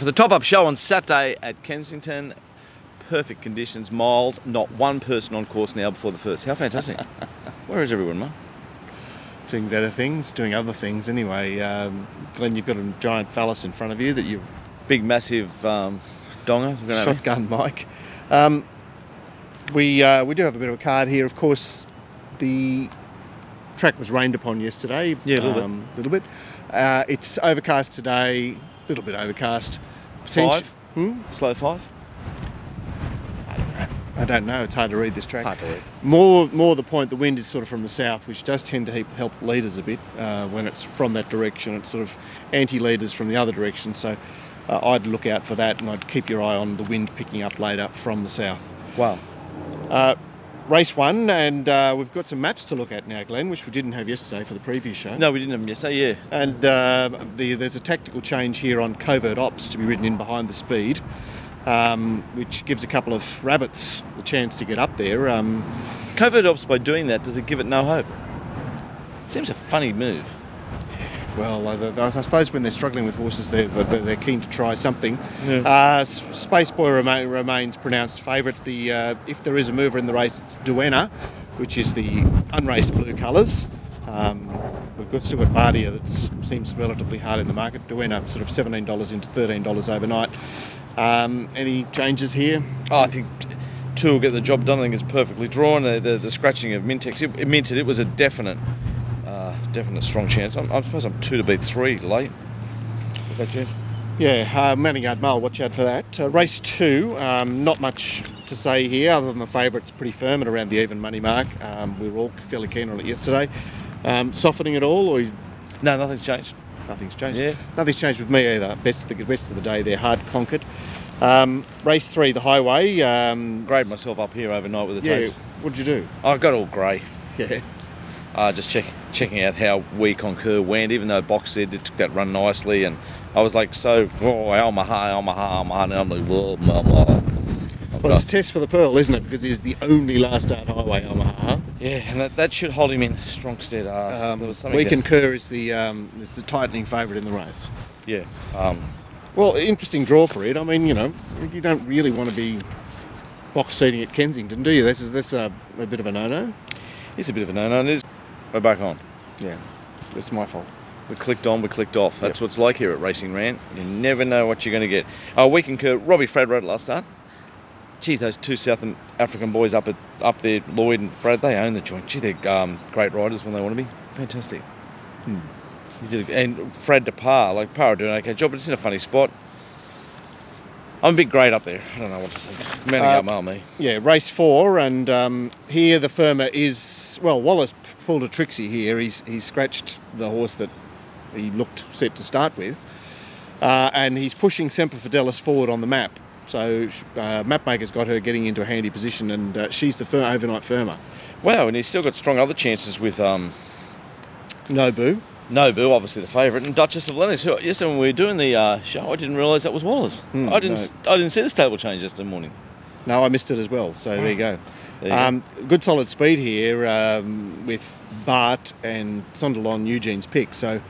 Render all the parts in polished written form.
For the top-up show on Saturday at Kensington, perfect conditions, mild, not one person on course now before the first. How fantastic. Where is everyone, Mark? Doing better things, doing other things anyway. Glenn, you've got a giant phallus in front of you that you... Big, massive donger. Shotgun mic. We do have a bit of a card here. Of course, the track was rained upon yesterday. Yeah, a little bit. It's overcast today, a little bit overcast. Five? Slow 5? I don't know. It's hard to read this track. Hard to read. More the point, the wind is sort of from the south, which does tend to help leaders a bit when it's from that direction. It's sort of anti-leaders from the other direction. So I'd look out for that, and I'd keep your eye on the wind picking up later from the south. Wow. Race 1, and we've got some maps to look at now, Glenn, which we didn't have yesterday for the preview show. No, we didn't have them yesterday, yeah. And there's a tactical change here on covert ops to be ridden in behind the speed, which gives a couple of rabbits the chance to get up there. Covert ops, by doing that, does it give it no hope? Seems a funny move. Well, I suppose when they're struggling with horses, they're keen to try something. Yeah. Space Boy remains pronounced favourite. If there is a mover in the race, it's Duenna, which is the unraced blue colours. We've still got Bardia that seems relatively hard in the market. Duenna sort of $17 into $13 overnight. Any changes here? Oh, I think 2 will get the job done. I think it's perfectly drawn. The scratching of Mintex, it was a definite strong chance. I suppose I'm 2 to beat 3 late. What about you? Yeah, Manninghard Mull, watch out for that. Race 2, not much to say here other than the favourite's pretty firm at around the even money mark. We were all fairly keen on it yesterday. Softening at all? Or No, nothing's changed. Nothing's changed? Yeah. Nothing's changed with me either. Best of the day, they're hard conquered. Race 3, the highway. Greyed myself up here overnight with the tapes. What did you do? I got all grey. Yeah. Just checking out how We Concur went, even though Box said it took that run nicely, and I was like, Omaha, and I'm like, whoa. Well, it's a test for the Pearl, isn't it? Because he's the only last start highway Omaha. Yeah, and that should hold him in strong stead. We Concur is the tightening favourite in the race. Yeah. Well, interesting draw for it. I mean, you don't really want to be box seating at Kensington, do you? That's a bit of a no-no. It's a bit of a no-no. We're back on. Yeah, it's my fault. We clicked on, we clicked off. That's what it's like here at RacingRant. You never know what you're going to get. We Concur. Robbie Frad rode it last start. Geez, those 2 South African boys up there, Lloyd and Frad, they own the joint. Gee, they're great riders when they want to be. Fantastic. He did, and Frad to Par, Par doing an okay job, but it's in a funny spot. I'm a bit great up there. I don't know what to say. Mounting up, me. Yeah, race 4, and here the firmer is... Well, Wallace pulled a tricksy here. He's scratched the horse that he looked set to start with, and he's pushing Semper Fidelis forward on the map. So Mapmaker's got her getting into a handy position, and she's the overnight firmer. Wow, and he's still got strong other chances with... Nobu. Nobu, obviously the favourite, and Duchess of Lennox. Yesterday when we were doing the show, I didn't realise that was Wallace. I didn't see the stable change yesterday morning. No, I missed it as well, so there you go. Good solid speed here with Bart and Sonderlon, Eugene's pick. So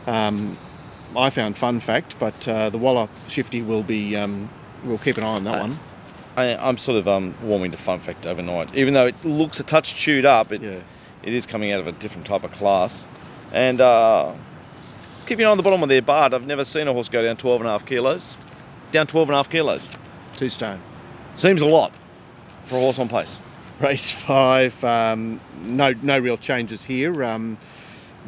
I found fun fact, but the Waller Shifty will be... we'll keep an eye on that one. I'm sort of warming to fun fact overnight. Even though it looks a touch chewed up, it is coming out of a different type of class. And keep your eye on the bottom of their Bart. I've never seen a horse go down 12.5 kilos. Down 12.5 kilos. 2 stone. Seems a lot for a horse on pace. Race 5, no real changes here.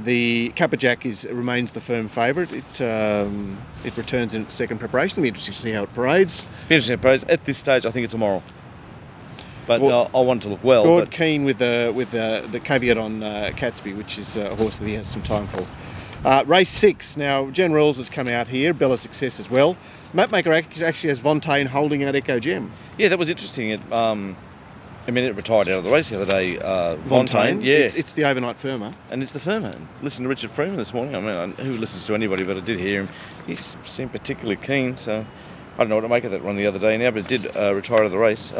The Kappajack remains the firm favourite. It returns in its second preparation. It'll be interesting to see how it parades. At this stage, I think it's a moral. But I want it to look well. Gord keen with the caveat on Catsby, which is a horse that he has some time for. Race 6. Now, Jen Rules has come out here. Bella Success as well. Mapmaker actually has Vontaine holding out Echo Gem. Yeah, that was interesting. It retired out of the race the other day. Vontaine, yeah. It's the overnight firmer. And it's the firmer. Listen to Richard Freeman this morning. I mean, who listens to anybody, but I did hear him. He seemed particularly keen, so I don't know what to make of that run the other day now, but it did retire out of the race.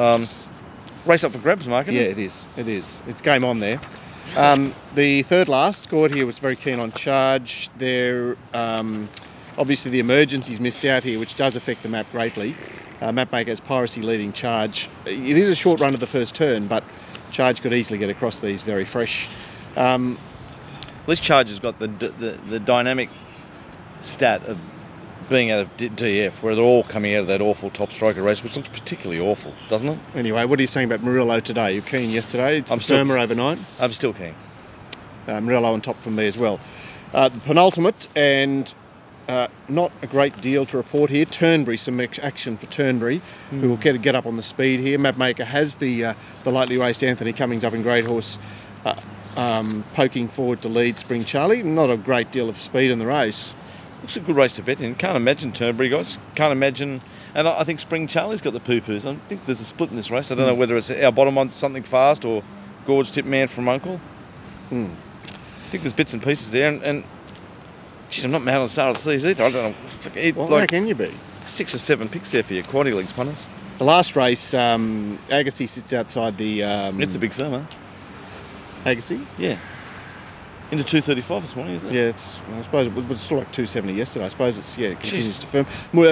Race up for grabs, Mark, isn't it? Yeah, it is. It's game on there. The third last, Gord here was very keen on Charge. They're Obviously the emergency's missed out here, which does affect the map greatly. Mapmaker has Piracy leading Charge. It is a short run of the first turn, but Charge could easily get across these very fresh. At least Charge has got the dynamic stat of being out of DF, where they're all coming out of that awful top striker race, which looks particularly awful, doesn't it? Anyway, what are you saying about Murillo today? You keen yesterday? It's firmer overnight. I'm still keen. Murillo on top from me as well. The penultimate, and not a great deal to report here. Turnberry, some action for Turnberry, who will get up on the speed here. Mapmaker has the lightly raced Anthony Cummings up in Great Horse, poking forward to lead Spring Charlie. Not a great deal of speed in the race. Looks a good race to bet in. Can't imagine Turnberry, guys. Can't imagine. And I think Spring Charlie's got the poo-poos. I think there's a split in this race. I don't know whether it's our bottom on something fast or Gorge Tip Man from Uncle. I think there's bits and pieces there. And geez, I'm not mad on the start of the season either. I don't know. How can you be? 6 or 7 picks there for your quaddy leagues, punters. The last race, Agassi sits outside the... it's the big firm, huh? Agassi? Yeah. Into 235 this morning, isn't it? Yeah, I suppose it was still like 270 yesterday. I suppose it continues to firm.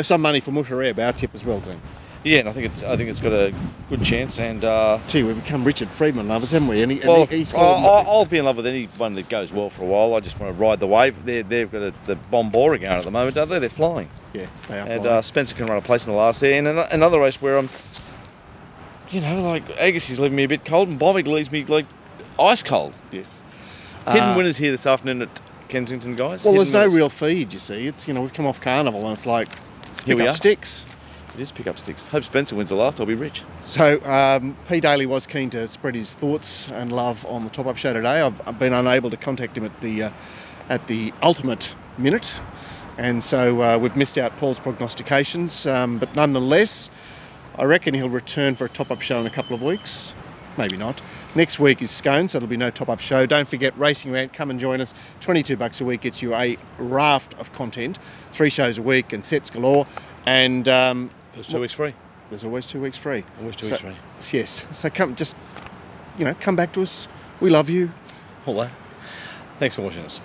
Some money for Mushareb, our tip as well, Glenn. Yeah, and I think it's got a good chance. And gee, we've become Richard Friedman lovers, haven't we? I'll be in love with anyone that goes well for a while. I just want to ride the wave. They've got the Bombora going at the moment, don't they? They're flying. Yeah, they are. And Spencer can run a place in the last there. And another race where I'm, Agassi's leaving me a bit cold, and Bombig leaves me like ice cold. Yes. Hidden winners here this afternoon at Kensington, guys. Well, there's no real feed, you see. It's we've come off Carnival and it's like pick up sticks. It is pick up sticks. Hope Spencer wins the last. I'll be rich. So P. Daly was keen to spread his thoughts and love on the top-up show today. I've been unable to contact him at the ultimate minute, and so we've missed out Paul's prognostications. But nonetheless, I reckon he'll return for a top-up show in a couple of weeks. Maybe not. Next week is Scone, so there'll be no top-up show. Don't forget, Racing Rant, come and join us. $22 a week gets you a raft of content. 3 shows a week and sets galore. And there's 2 weeks free. There's always 2 weeks free. Always 2 weeks free. Yes. So come back to us. We love you. All that. Thanks for watching us.